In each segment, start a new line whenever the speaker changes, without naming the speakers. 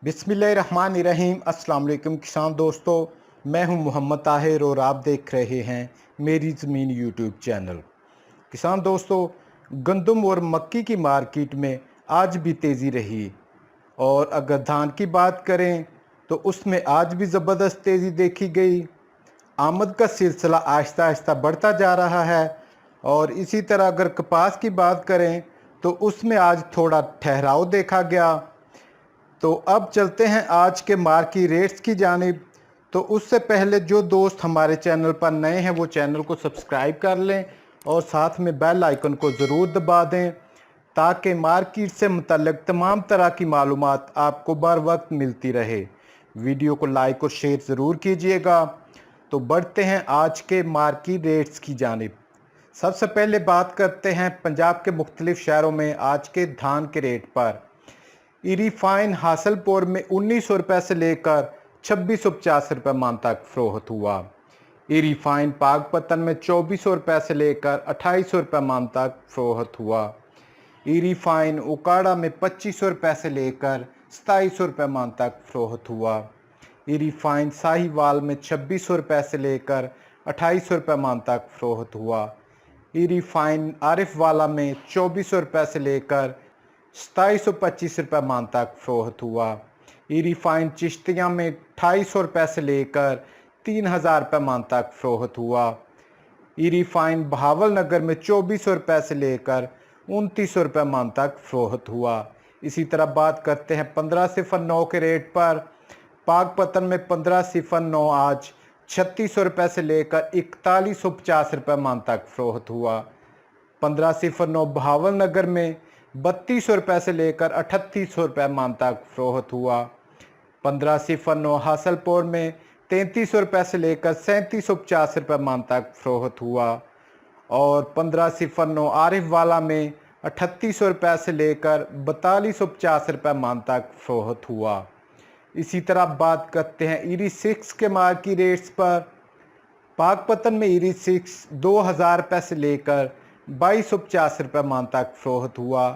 बिस्मिल्लाहिर्रहमानिर्रहीम। अस्सलाम वालेकुम किसान दोस्तों, मैं हूं मोहम्मद ताहिर और आप देख रहे हैं मेरी ज़मीन यूट्यूब चैनल। किसान दोस्तों, गंदम और मक्की की मार्केट में आज भी तेज़ी रही और अगर धान की बात करें तो उसमें आज भी ज़बरदस्त तेज़ी देखी गई। आमद का सिलसिला आहिस्ता आहिस्ता बढ़ता जा रहा है और इसी तरह अगर कपास की बात करें तो उसमें आज थोड़ा ठहराव देखा गया। तो अब चलते हैं आज के मार्केट रेट्स की जानिब। तो उससे पहले जो दोस्त हमारे चैनल पर नए हैं वो चैनल को सब्सक्राइब कर लें और साथ में बेल आइकन को ज़रूर दबा दें ताकि मार्केट से मुतल्लिक तमाम तरह की मालूमात आपको बर वक्त मिलती रहे। वीडियो को लाइक और शेयर ज़रूर कीजिएगा। तो बढ़ते हैं आज के मार्केट रेट्स की जानिब। सबसे पहले बात करते हैं पंजाब के मुख्तलिफ शहरों में आज के धान के रेट पर। रिफाइन हासलपुर में 1900 रुपये से लेकर 2650 रुपये मान तक फ़रोख्त हुआ। रिफाइन पाकपतन में 2400 रुपये से लेकर 2800 रुपये मान तक फ़रोख्त हुआ। रिफाइन उकाड़ा में 2500 रुपये से लेकर 2700 रुपये मान तक फ़रोख्त हुआ। रिफाइन साहिवाल में 2600 रुपये से लेकर 2800 रुपये मान तक फ़रोख्त हुआ। रिफाइन आरिफ वाला में 2400 रुपये से लेकर 2725 रुपये मान तक फ़रोख्त हुआ। रिफाइन चिश्तिया में 2800 रुपये से लेकर 3000 रुपये मान तक फ़रोख्त हुआ। रिफाइन बहावल नगर में 2400 रुपये से लेकर 2900 रुपये मान तक फ़रोख्त हुआ। इसी तरह बात करते हैं 1509 के रेट पर। पाकपतन में 1509 आज 3600 रुपये से लेकर 4150 रुपये मान तक फ़रोख्त हुआ। 1509 बहावल नगर में 3200 रुपये से लेकर 3800 रुपये मान तक फ़रोख्त हुआ। 1509 हासलपुर में 3300 रुपये से लेकर 3750 रुपये मान तक फ़रोख्त हुआ और 1509 आरिफ वाला में 3800 रुपये से लेकर 4250 रुपये मान तक फ़रोख्त हुआ। इसी तरह बात करते हैं ईरी 6 के मार्केट रेट्स पर। पाकपतन में ईरी 6 2000 रुपये से लेकर 2250 रुपये मान तक फ़रोख्त हुआ।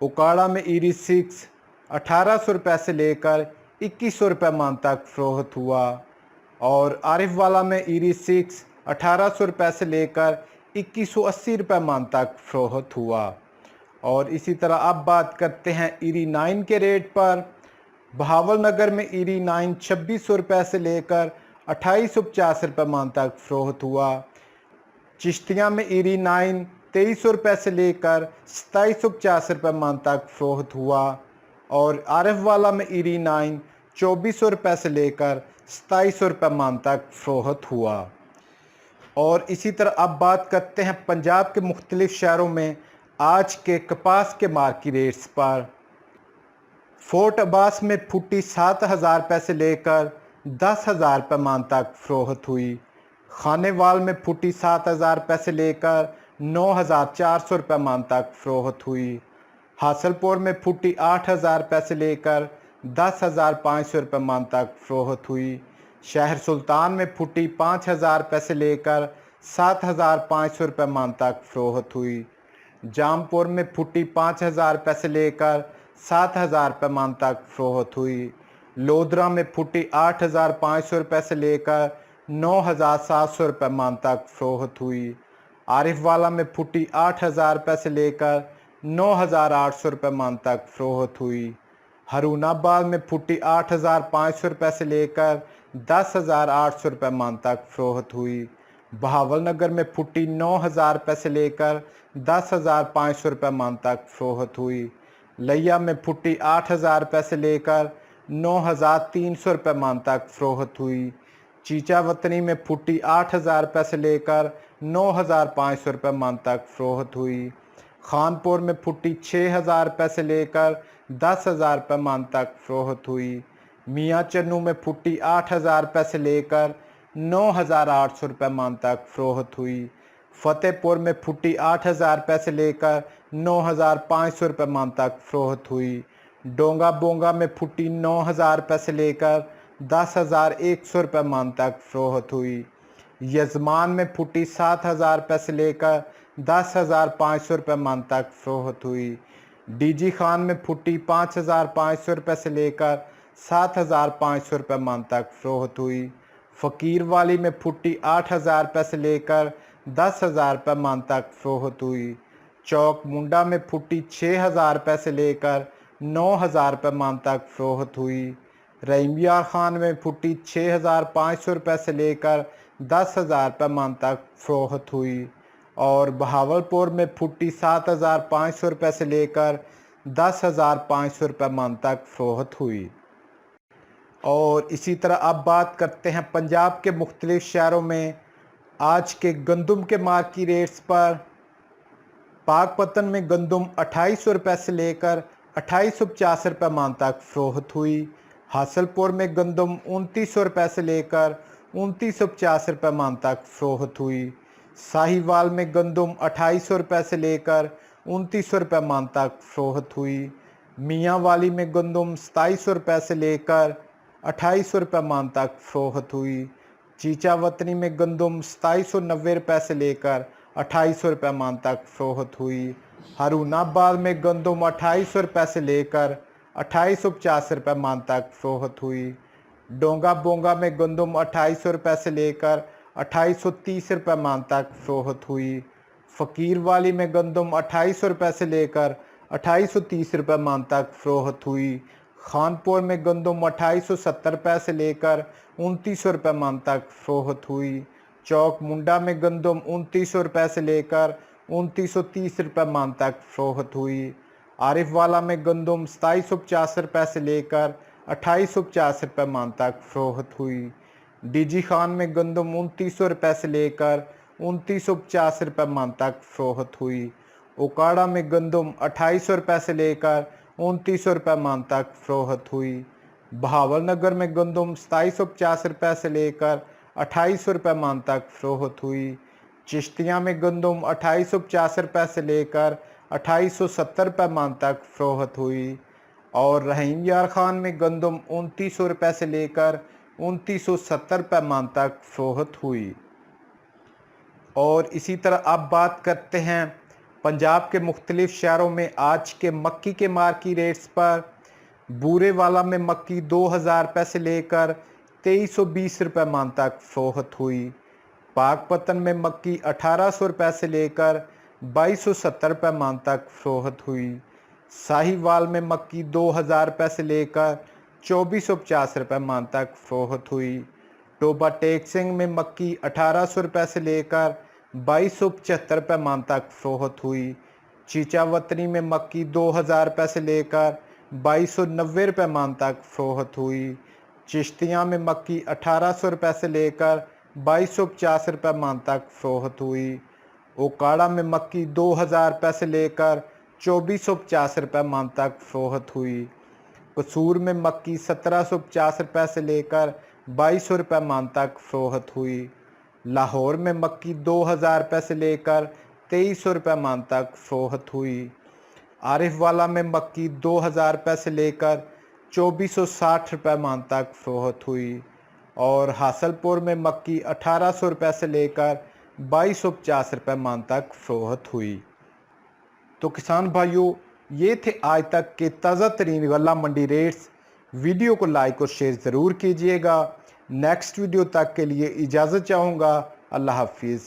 उकाड़ा में ईरी 6 1800 रुपये से लेकर 2100 रुपये मान तक फ़रोख्त हुआ और आरिफ वाला में ईरी 6 1800 रुपये से लेकर 2180 रुपये मान तक फ़रोख्त हुआ। और इसी तरह अब बात करते हैं ईरी 9 के रेट पर। बहावल नगर में ईरी 9 2600 रुपये से लेकर 2850 रुपये मान तक फ़रोख्त हुआ। चिश्तिया में ईरी 9 2300 रुपये से लेकर 2750 रुपये मान तक फ़रोख्त हुआ और आरिफ वाला में ईरी 9 2400 रुपये से लेकर 2700 रुपये मान तक फ़रोख्त हुआ। और इसी तरह अब बात करते हैं पंजाब के मुख्तलिफ शहरों में आज के कपास के मार्केट रेट्स पर। फोर्ट अब्बास में फुटी 7000 रुपये से लेकर 10,000 रुपये मान तक फ़रोख्त हुई। खानेवाल में फुटी 7000 रुपये से लेकर 9400 रुपये मान तक फ़रोख्त हुई। हासलपुर में फुटी 8000 रुपये से लेकर 10,500 रुपये मान तक फ़रोख्त हुई। शहर सुल्तान में फुटी 5000 रुपये से लेकर 7500 रुपये मान तक फ़रोख्त हुई। जामपुर में फुटी 5000 रुपये से लेकर 7000 रुपये मान तक फ़रोख्त हुई। लोधरा में फुटी 8500 रुपये से लेकर 9700 रुपये मान तक फ़रोख्त हुई। आरिफ वाला में फुटी 8000 रुपये से लेकर 9800 रुपये मान तक फ़रोख्त हुई। हरुनाबाद में फुटी 8500 रुपये से लेकर 10,800 रुपये मान तक फ़रोख्त हुई। बहावल नगर में फुटी 9000 रुपये से लेकर 10,500 रुपये मान तक फ़रोख्त हुई। लिया में फुटी 8000 रुपये से लेकर 9300 रुपये मान तक फ़रोख्त हुई। चीचा वतनी में फुटी 8000 रुपये से लेकर 9500 रुपये मान तक फ़रोख्त हुई। खानपुर में फुटी 6000 रुपये से लेकर 10,000 रुपये मान तक फ़रोख्त हुई। मियाँ चन्नू में फुटी 8000 रुपये से लेकर 9800 रुपये मान तक फ़रोख्त हुई। फ़तेहपुर में फुटी 8000 रुपये से लेकर 9500 रुपये मान तक फ़रोख्त हुई। डोंगा बोंगा में फुटी 9000 रुपये से लेकर 10,100 रुपये मान तक फ़रोख्त हुई। यजमान में फुटी 7000 रुपये से लेकर 10,500 रुपये मान तक फ़रोख्त हुई। डीजी खान में फुटी 5500 रुपये से लेकर 7,500 रुपये मन तक फ़रोख्त हुई। फ़कीर वाली में फुट्टी 8,000 रुपये से लेकर 10,000 रुपये मन तक फ़रोख्त हुई। चौक मुंडा में फुट्टी 6,000 रुपये से लेकर 9,000 रुपये मन तक फ़रोख्त हुई। रहीम यार खान में फुट्टी 6,500 रुपये से लेकर 10,000 रुपये मन तक फ़रोख्त हुई। और बहावलपुर में फुट्टी 7,500 रुपये से लेकर 10,500 रुपये मन तक फ़रोख्त हुई। और इसी तरह अब बात करते हैं पंजाब के मुख्तलिफ शहरों में आज के गंदम के मार्केट रेट्स पर। पाकपतन में गंदम 2800 रुपये से लेकर 2850 रुपये मन तक फ़रोख्त हुई। हासलपुर में गंदम 2900 रुपये से लेकर 2950 रुपये मन तक फ़रोख्त हुई। साहिवाल में गंदम 2800 रुपये से लेकर 2900 रुपये मन तक फ़रोख्त हुई। मियाँ वाली में गंदम 2700 रुपये से लेकर 2800 रुपये मन तक फ़रोख्त हुई। चीचा वतनी में गंदम 2790 रुपये से लेकर 2800 रुपये मन तक फ़रोख्त हुई। हरूनाबाद में गंदम 2800 रुपये से लेकर 2850 रुपये मन तक फ़रोख्त हुई। डोंगा बोंगा में गंदम 2800 रुपये से लेकर 2830 रुपये मन तक फ़रोख्त हुई। फ़कीर वाली में गंदम 2800 रुपये से लेकर 2830 रुपये मन तक फ़रोख्त हुई। खानपुर में गंदम 2870 रुपये से लेकर 2900 रुपये मन तक फ़रोख्त हुई। चौक मुंडा में गंदम 2900 रुपये से लेकर 2930 रुपये मन तक फ़रोख्त हुई। आरिफ वाला में गंदम 2750 रुपये से लेकर 2850 रुपये मन तक फ़रोख्त हुई। डीजी खान में गंदम 2900 रुपये से लेकर 2950 रुपये मन तक फ़रोख्त हुई। उकाड़ा में गंदम 2800 रुपये से लेकर 2900 रुपये मन तक फ़रोख्त हुई। बहावल नगर में गंदम 2750 रुपये से लेकर 2800 रुपये मन तक फ़रोख्त हुई। चिश्तिया में गंदम 2850 रुपये से लेकर 2870 रुपये मन तक फ़रोख्त हुई। और रहीम यार खान में गंदम 2900 रुपये से लेकर 2970 रुपये मन तक फ़रोख्त हुई। और इसी तरह अब बात करते हैं पंजाब के मुख्तलिफ शहरों में आज के मक्की के मार्केट रेट्स पर। बूरे वाला में मक्की 2000 रुपये से लेकर 2320 रुपये मन तक फ़रोख्त हुई। पाकपतन में मक्की 1800 रुपये से लेकर 2270 रुपये मन तक फ़रोख्त हुई। साहिवाल में मक्की 2000 रुपये से लेकर 2450 रुपये मन तक फ़रोख्त हुई। टोबा टेक सिंह में मक्की 1800 रुपये से लेकर 2275 रुपये मन तक फ़रोख्त हुई। चीचा वतनी में मक्की 2000 रुपये से लेकर 2290 रुपये मन तक फ़रोख्त हुई। चिश्तिया में मक्की 1800 रुपये से लेकर 2250 रुपये मन तक फ़रोख्त हुई। उकाड़ा में मक्की 2000 रुपये से लेकर 2450 रुपये मन तक फ़रोख्त हुई। कसूर में मक्की 1750 रुपये से लेकर 2200 रुपये मन तक फ़रोख्त हुई। लाहौर में मक्की 2000 रुपये से लेकर 2300 रुपये मन तक फ़रोख्त हुई। आरिफ वाला में मक्की 2000 रुपये से लेकर 2460 रुपये मन तक फ़रोख्त हुई। और हासलपुर में मक्की 1800 रुपये से लेकर 2250 रुपये मन तक फ़रोख्त हुई। तो किसान भाइयों, ये थे आज तक के ताज़ा तरीन गल्ला मंडी रेट्स। वीडियो को लाइक और शेयर ज़रूर कीजिएगा। नेक्स्ट वीडियो तक के लिए इजाज़त चाहूँगा। अल्लाह हाफिज़।